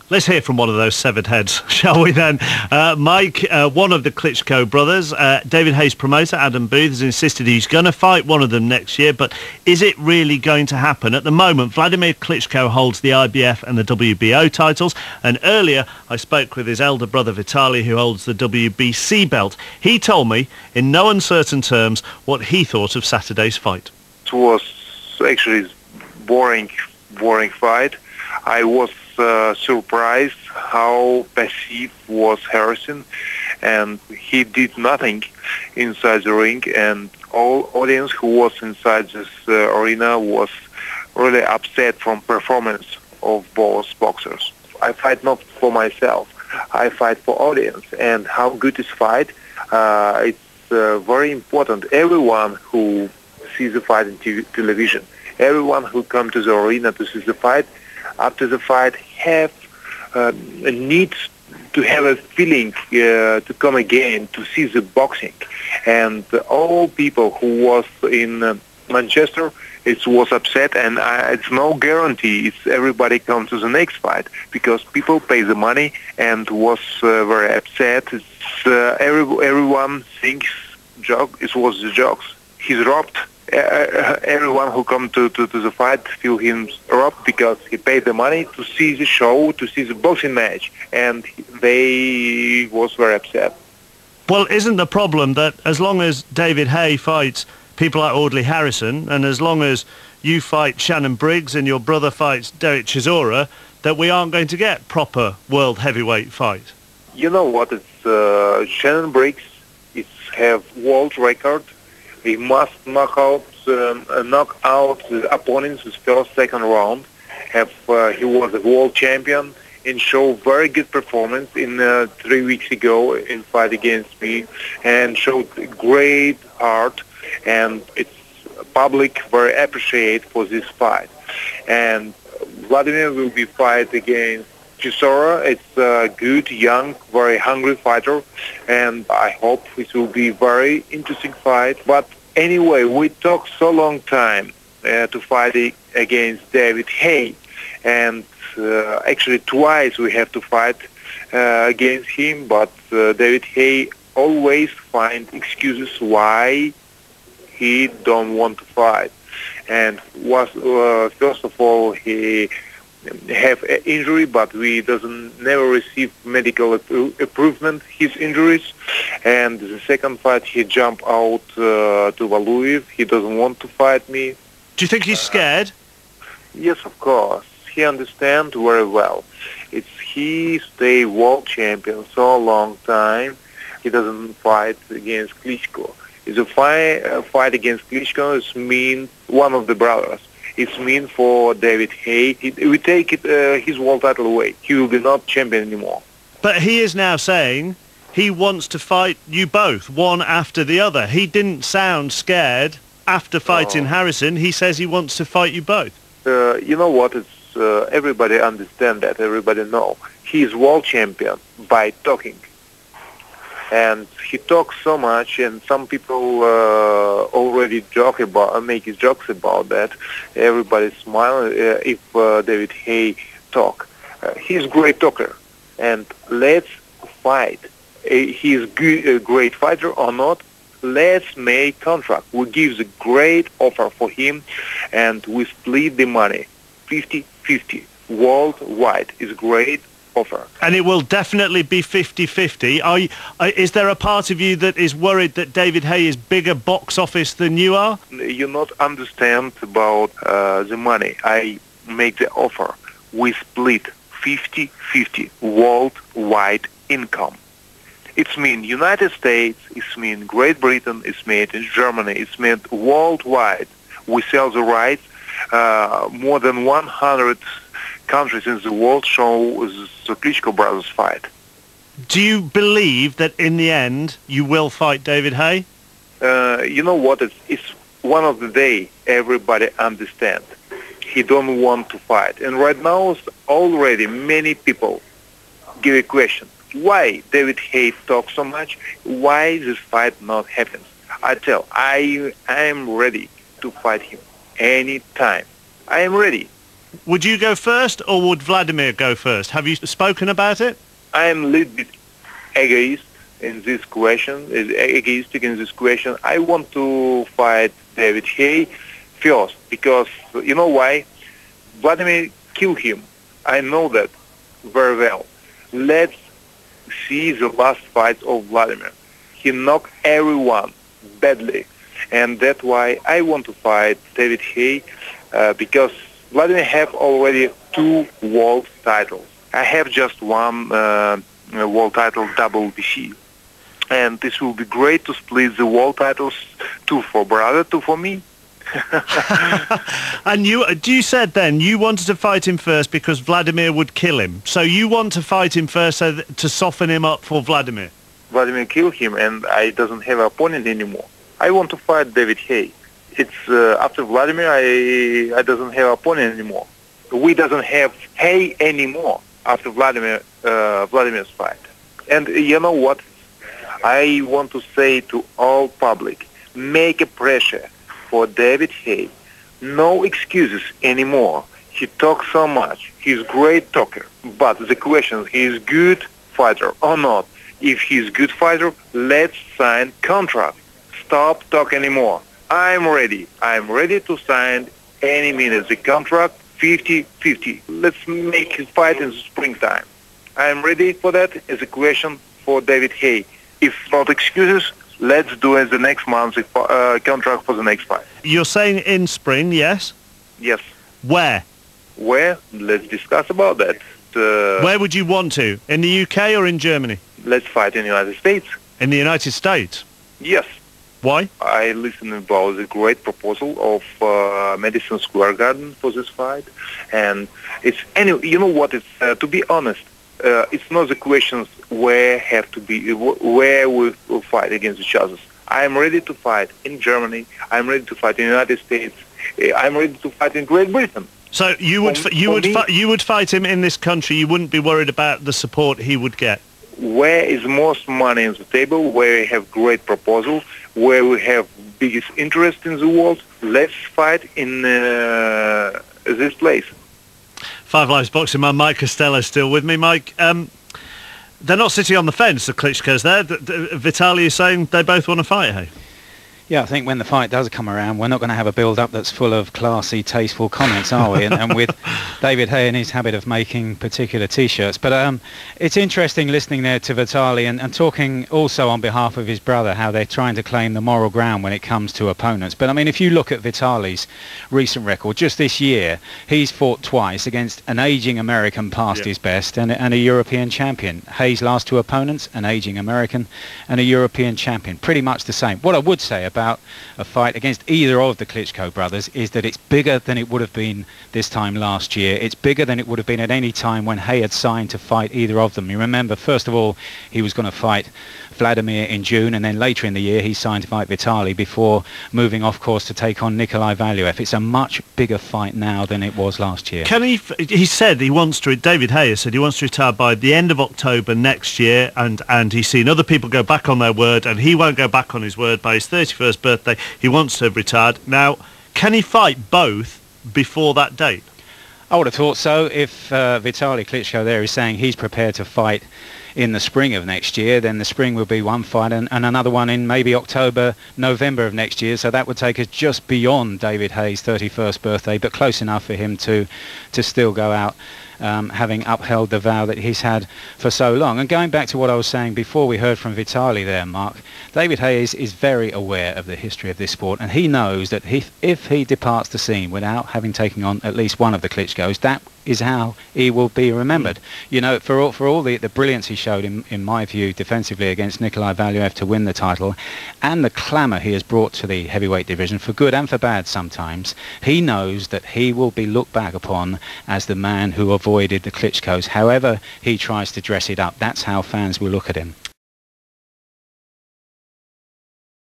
Let's hear from one of those severed heads, shall we then? Mike, one of the Klitschko brothers, David Haye's promoter, Adam Booth, has insisted he's going to fight one of them next year, but is it really going to happen? At the moment, Vladimir Klitschko holds the IBF and the WBO titles, and earlier I spoke with his elder brother Vitali, who holds the WBC belt. He told me, in no uncertain terms, what he thought of Saturday's fight. It was actually boring fight. I was surprised how passive was Harrison, and he did nothing inside the ring, and all audience who was inside this arena was really upset from performance of both boxers. I fight not for myself, I fight for audience, and how good is fight, it's very important. Everyone who sees the fight in television, everyone who comes to the arena to see the fight, after the fight have needs to have a feeling to come again to see the boxing, and all people who was in Manchester, it was upset, and it's no guarantee it's everybody comes to the next fight because people pay the money and was very upset. It's, everyone thinks it was the jokes. He's robbed. Everyone who come to the fight feel him robbed because he paid the money to see the show, to see the boxing match, and they was very upset. Well, isn't the problem that as long as David Haye fights people like Audley Harrison, and as long as you fight Shannon Briggs and your brother fights Derek Chisora, that we aren't going to get proper world heavyweight fight? You know what? It's Shannon Briggs. It's have world record. He must knock out the opponents in the first, second round. He was a world champion and showed very good performance in 3 weeks ago in fight against me, and showed great heart, and it's public very appreciate for this fight. And Vladimir will be fight against Chisora. It's a good, young, very hungry fighter, and I hope it will be very interesting fight. But anyway, we talked so long time to fight against David Haye, and actually twice we have to fight against him, but David Haye always find excuses why he don't want to fight. And was first of all he have an injury, but we never receive medical improvement his injuries. And the second fight he jumped out to Valuev. He doesn't want to fight me. Do you think he's scared? Yes, of course. He understands very well. He stay world champion so long time. He doesn't fight against Klitschko. It's a fight against Klitschko. It's mean one of the brothers. It's mean for David Haye. We take his world title away. He will be not champion anymore. But he is now saying he wants to fight you both, one after the other. He didn't sound scared after fighting Harrison. He says he wants to fight you both. You know what? It's everybody understand that. Everybody know. He is world champion by talking. And he talks so much, and some people already make jokes about that. Everybody smile if David Haye talk. He's a great talker, and let's fight. He's a great fighter or not. Let's make contract. We give the great offer for him, and we split the money 50-50 worldwide. Is great offer. And it will definitely be 50-50. Is there a part of you that is worried that David Haye is bigger box office than you are? You not understand about the money. I make the offer. We split 50-50 worldwide income. It's mean United States, it's mean Great Britain, it's made in Germany, it's made worldwide. We sell the rights. More than 100 countries in the world show the Klitschko brothers fight. Do you believe that in the end you will fight David Haye? You know what? It's one of the day everybody understand. He don't want to fight. And right now already many people give a question. Why David Haye talks so much? Why this fight not happens? I am ready to fight him anytime. I am ready. Would you go first, or would Vladimir go first? Have you spoken about it? I am a little bit egoistic in this question. I want to fight David Haye first, because you know why? Vladimir killed him. I know that very well. Let's see the last fight of Vladimir. He knocked everyone badly, and that's why I want to fight David Haye, because Vladimir have already 2 world titles. I have just one world title, WBC, and this will be great to split the world titles, 2 for brother, 2 for me. And you said then you wanted to fight him first because Vladimir would kill him. So you want to fight him first to soften him up for Vladimir. Vladimir killed him, and I doesn't have an opponent anymore. I want to fight David Haye. It's after Vladimir, I doesn't have an opponent anymore. We doesn't have Haye anymore after Vladimir's fight. And you know what? I want to say to all public, make a pressure for David Haye. No excuses anymore. He talks so much. He's a great talker. But the question is, he's good fighter or not? If he's good fighter, let's sign contract. Stop talking anymore. I'm ready. I'm ready to sign any minute the contract, 50-50. Let's make a fight in the springtime. I'm ready for that as a question for David Haye. If not excuses, let's do it the next month, contract for the next fight. You're saying in spring, yes? Yes. Where? Where? Let's discuss about that. Where would you want to? In the UK or in Germany? Let's fight in the United States. In the United States? Yes. Why? I listened about the great proposal of Madison Square Garden for this fight, and it's you know what? It's to be honest, it's not the questions where we will fight against each other. I'm ready to fight in Germany. I'm ready to fight in the United States. I'm ready to fight in Great Britain. So you would fight him in this country. You wouldn't be worried about the support he would get. Where is most money on the table, where we have great proposal, where we have biggest interest in the world, let's fight in this place. Five Lives Boxing man Mike Costello still with me. Mike, they're not sitting on the fence, the Klitschko's there. Vitali is saying they both want to fight, hey? Yeah, I think when the fight does come around, we're not going to have a build-up that's full of classy, tasteful comments, are we? And with David Haye and his habit of making particular T-shirts. But it's interesting listening there to Vitali and talking also on behalf of his brother, how they're trying to claim the moral ground when it comes to opponents. But, I mean, if you look at Vitali's recent record, just this year, he's fought twice against an ageing American past his best and a European champion. Haye's last 2 opponents, an ageing American and a European champion. Pretty much the same. What I would say about a fight against either of the Klitschko brothers is that it's bigger than it would have been this time last year. It's bigger than it would have been at any time when Haye had signed to fight either of them. You remember, first of all, he was going to fight Vladimir in June, and then later in the year he signed to fight Vitali before moving off course to take on Nikolai Valuev. It's a much bigger fight now than it was last year. He said he wants to, David Haye said he wants to retire by the end of October next year, and he's seen other people go back on their word, and he won't go back on his word by his 31st birthday. He wants to have retired. Now, can he fight both before that date? I would have thought so. If Vitali Klitschko there is saying he's prepared to fight in the spring of next year, then the spring will be one fight and another one in maybe October, November of next year. So that would take us just beyond David Haye's 31st birthday, but close enough for him to still go out having upheld the vow that he's had for so long. And going back to what I was saying before we heard from Vitali there, Mark, David Haye is very aware of the history of this sport, and he knows that if he departs the scene without having taken on at least one of the Klitschkos, that is how he will be remembered. You know, for all the brilliance he showed, in my view, defensively against Nikolai Valuev to win the title, and the clamour he has brought to the heavyweight division, for good and for bad sometimes, he knows that he will be looked back upon as the man who avoided the Klitschkos. However he tries to dress it up, that's how fans will look at him.